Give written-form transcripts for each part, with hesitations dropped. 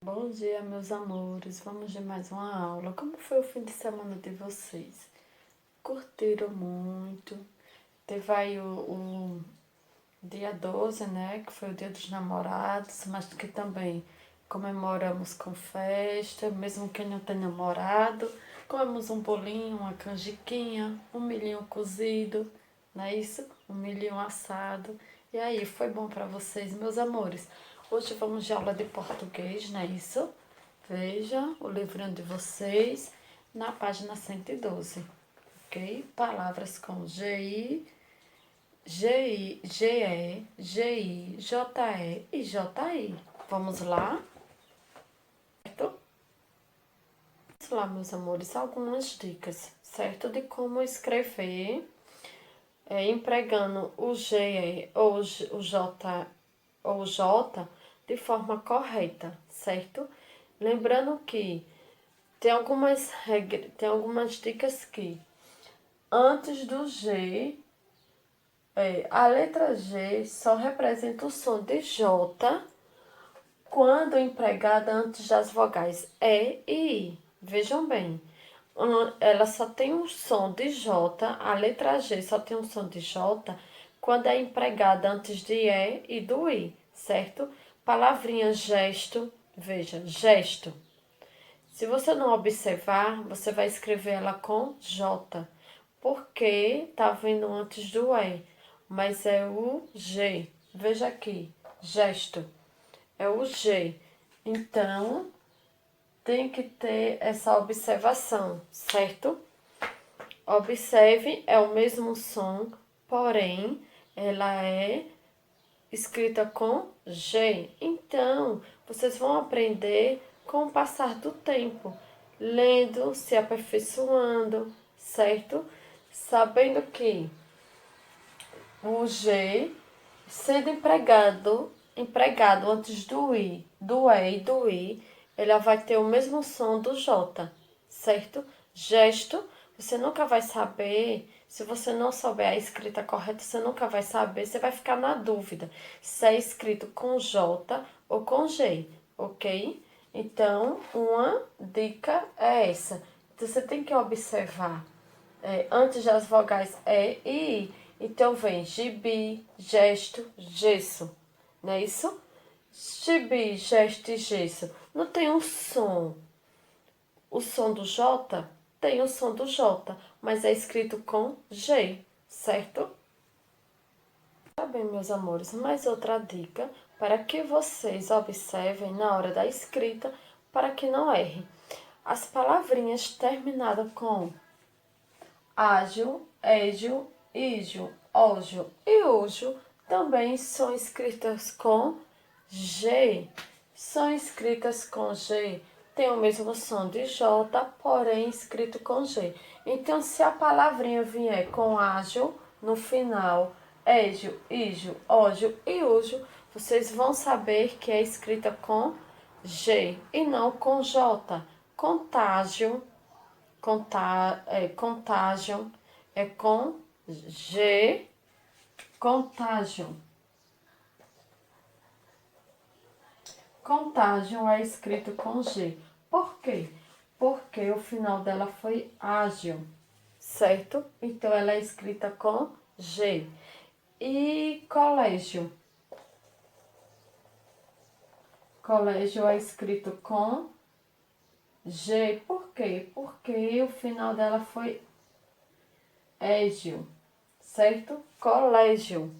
Bom dia, meus amores. Vamos de mais uma aula. Como foi o fim de semana de vocês? Curtiram muito? Teve aí o dia 12, né? Que foi o dia dos namorados, mas que também comemoramos com festa, mesmo quem não tem namorado. Comemos um bolinho, uma canjiquinha, um milhinho cozido, não é isso? Um milhinho assado. E aí, foi bom para vocês, meus amores? Hoje vamos de aula de português, não é isso? Veja o livrinho de vocês na página 112, ok? Palavras com GI, GI, GE, GI, JE e JI. Vamos lá? Certo? Vamos lá, meus amores, algumas dicas, certo? De como escrever empregando o GE ou o J ou J de forma correta, certo? Lembrando que tem algumas dicas que antes do G, a letra G só representa o som de J quando empregada antes das vogais E e I. Vejam bem, ela só tem um som de J, a letra G só tem um som de J quando é empregada antes de E e do I, certo? Palavrinha gesto, veja, gesto. Se você não observar, você vai escrever ela com J, porque tá vindo antes do E, mas é o G. Veja aqui, gesto, é o G. Então, tem que ter essa observação, certo? Observe, é o mesmo som, porém, ela é escrita com G. Então, vocês vão aprender com o passar do tempo, lendo, se aperfeiçoando, certo? Sabendo que o G, sendo empregado antes do I, do E e do I, ele vai ter o mesmo som do J, certo? Gesto, você nunca vai saber, se você não souber a escrita correta, você nunca vai saber, você vai ficar na dúvida se é escrito com J ou com G, ok? Então, uma dica é essa. Então, você tem que observar antes das vogais E e I. Então vem gibi, gesto, gesso. Não é isso? Gibi, gesto e gesso. Não tem um som. O som do J tem o som do J, mas é escrito com G, certo? Tá bem, meus amores, mais outra dica para que vocês observem na hora da escrita para que não erre. As palavrinhas terminadas com ágil, égil, ígil, ógil e úgil também são escritas com G. São escritas com G. Tem o mesmo som de J, porém escrito com G. Então, se a palavrinha vier com ágil no final, égil, ígil, ógil e úgil, vocês vão saber que é escrita com G e não com J. Contágio, contágio é com G, contágio. Contágio é escrito com G. Por quê? Porque o final dela foi ágil, certo? Então ela é escrita com G. E colégio? Colégio é escrito com G. Por quê? Porque o final dela foi égio, certo? Colégio.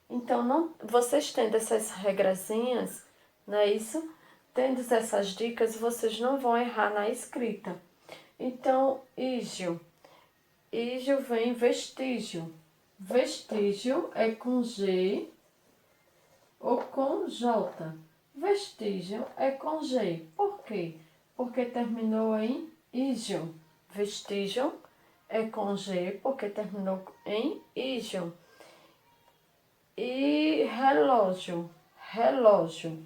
Então, não, vocês tendo essas regrazinhas, não é isso? Tendo essas dicas, vocês não vão errar na escrita. Então, ígio. Ígio vem vestígio. Vestígio é com G ou com J. Vestígio é com G. Por quê? Porque terminou em ígio. Vestígio é com G porque terminou em ígio. E relógio, relógio.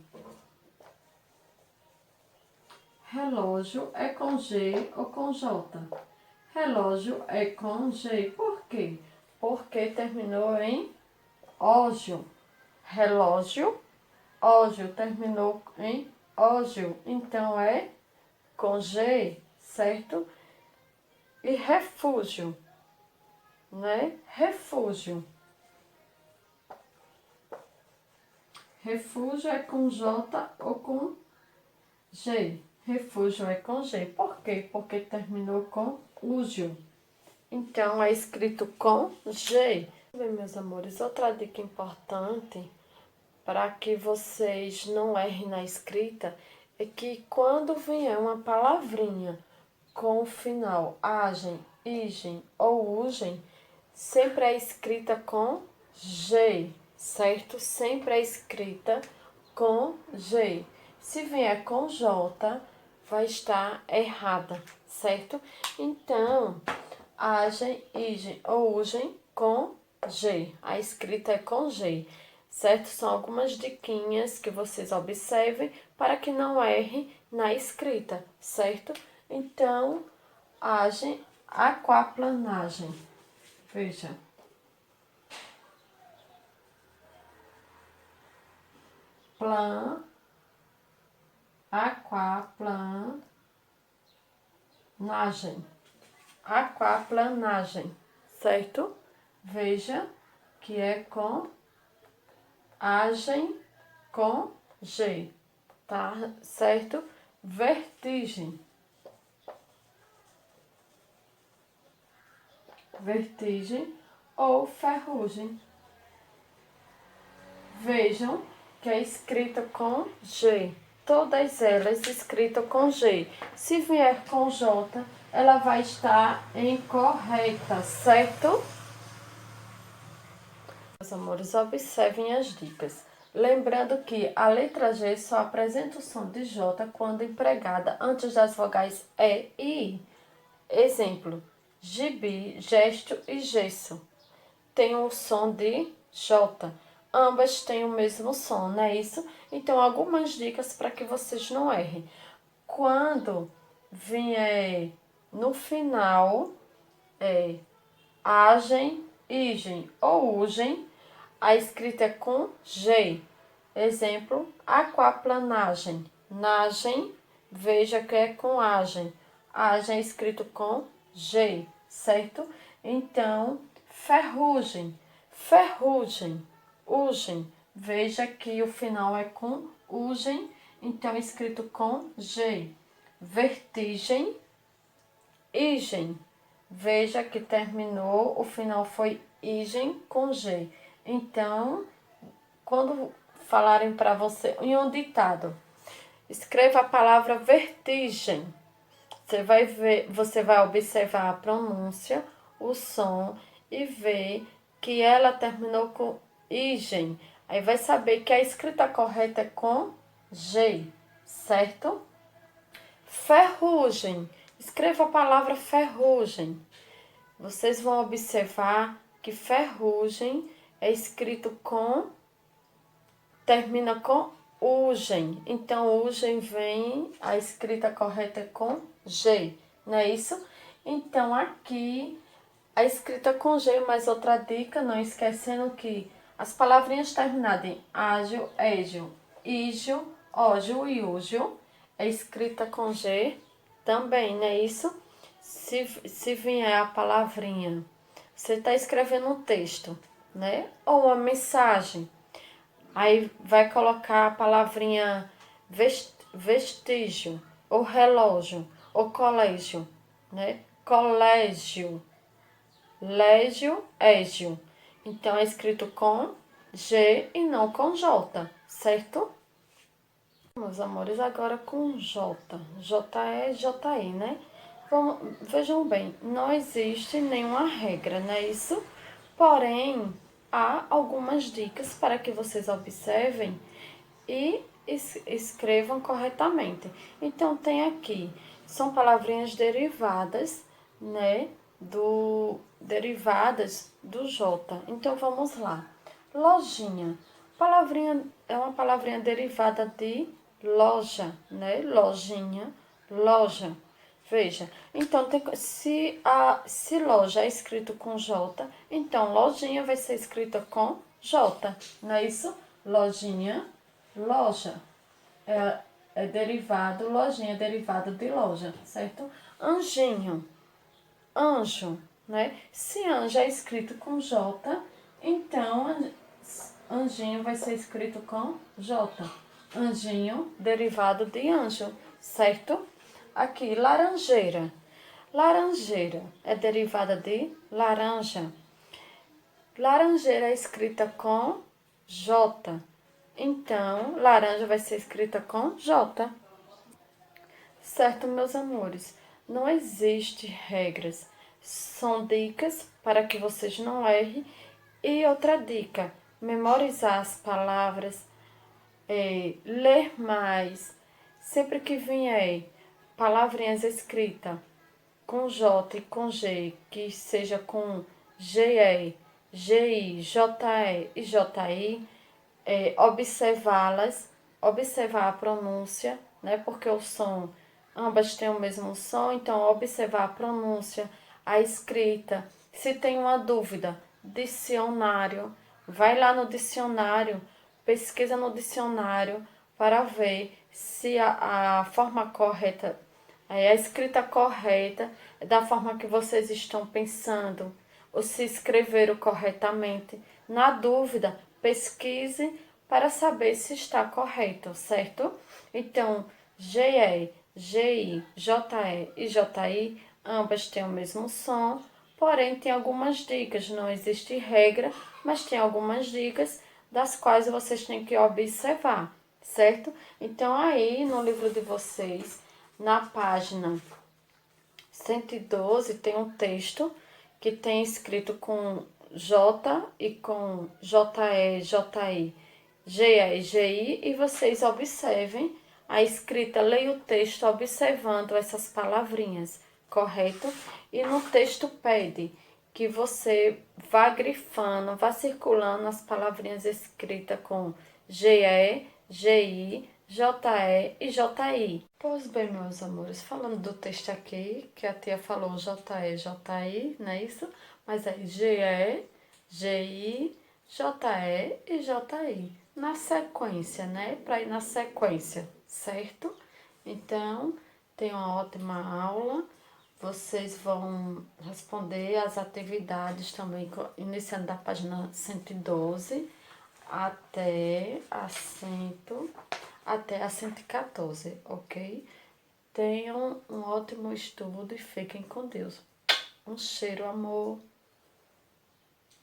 Relógio é com G ou com J. Relógio é com G. Por quê? Porque terminou em ógio. Relógio, ógio terminou em ódio, então é com G, certo? E refúgio, né? Refúgio. Refúgio é com J ou com G. Refúgio é com G. Por quê? Porque terminou com úgio. Então, é escrito com G. Bem, meus amores, outra dica importante para que vocês não errem na escrita é que quando vier uma palavrinha com o final agem, igem ou ugem, sempre é escrita com G, certo? Sempre é escrita com G. Se vier com J, vai estar errada, certo? Então, agem, igem ou ugem com G. A escrita é com G, certo? São algumas diquinhas que vocês observem para que não errem na escrita, certo? Então, agem, aquaplanagem. Veja. Plan, aquaplanagem. Aquaplanagem, certo? Veja que é com agem com G, tá certo? Vertigem. Vertigem ou ferrugem. Vejam que é escrita com G. Todas elas escritas com G. Se vier com J, ela vai estar incorreta, certo? Meus amores, observem as dicas. Lembrando que a letra G só apresenta o som de J quando empregada antes das vogais E e I. Exemplo, gibi, gesto e gesso. Tem o som de J. Ambas têm o mesmo som, não é isso? Então, algumas dicas para que vocês não errem. Quando vier no final, agem, igem ou ugem, a escrita é com G. Exemplo, aquaplanagem. Nagem, veja que é com agem. Agem é escrito com G, certo? Então, ferrugem, ferrugem, ugem. Veja que o final é com ugem, então escrito com G. Vertigem, igem. Veja que terminou, o final foi igem com G. Então, quando falarem para você em um ditado, escreva a palavra vertigem. Você vai observar a pronúncia, o som e ver que ela terminou com igem. Aí vai saber que a escrita correta é com G, certo? Ferrugem. Escreva a palavra ferrugem. Vocês vão observar que ferrugem é escrito com, termina com ugem. Então, ugem vem, a escrita correta é com G, não é isso? Então, aqui, a escrita com G, mais outra dica, não esquecendo que as palavrinhas terminadas em ágil, égio, ígio, ógio e úgio, é escrita com G também, não é isso? Se vier a palavrinha, você está escrevendo um texto, né? Ou uma mensagem. Aí vai colocar a palavrinha vestígio, ou relógio, ou colégio, né? Colégio, légio, égio. Então, é escrito com G e não com J, certo? Meus amores, agora com J. J-E, J-I, né? Vejam bem, não existe nenhuma regra, não é isso? Porém, há algumas dicas para que vocês observem e escrevam corretamente. Então, tem aqui, são palavrinhas derivadas, né? Derivadas do J. Então, vamos lá. Lojinha. Palavrinha, é uma palavrinha derivada de loja, né? Lojinha, loja. Veja, então, se loja é escrito com J, então lojinha vai ser escrita com J, não é isso? Lojinha, loja. é derivado, lojinha é derivado de loja, certo? Anjinho, anjo, né? Se anjo é escrito com J, então anjinho vai ser escrito com J. Anjinho, derivado de anjo, certo? Aqui, laranjeira. Laranjeira é derivada de laranja. Laranjeira é escrita com J. Então, laranja vai ser escrita com J. Certo, meus amores? Não existe regras. São dicas para que vocês não errem. E outra dica, memorizar as palavras, ler mais. Sempre que vier palavrinhas escritas com J e com G, que seja com GE, GI, JE e JI, observá-las, observar a pronúncia, né? Porque o som, ambas têm o mesmo som, então observar a pronúncia, a escrita. Se tem uma dúvida, dicionário, vai lá no dicionário, pesquisa no dicionário para ver se a forma correta, a escrita correta é da forma que vocês estão pensando, ou se escreveram corretamente. Na dúvida, pesquise para saber se está correto, certo? Então, GE, GI, JE e JI, ambas têm o mesmo som, porém tem algumas dicas, não existe regra, mas tem algumas dicas das quais vocês têm que observar, certo? Então, aí no livro de vocês, na página 112, tem um texto que tem escrito com J e com JE, JI, GE e GI, e vocês observem a escrita, leia o texto observando essas palavrinhas, correto? E no texto pede que você vá grifando, vá circulando as palavrinhas escritas com GE, GI, JE e JI. Pois bem, meus amores, falando do texto aqui, que a tia falou JE, JI, não é isso? Mas é GE, GI, JE e JI. Na sequência, né? Para ir na sequência, certo? Então, tem uma ótima aula. Vocês vão responder as atividades também, iniciando da página 112 até a 114, ok? Tenham um ótimo estudo e fiquem com Deus. Um cheiro, amor.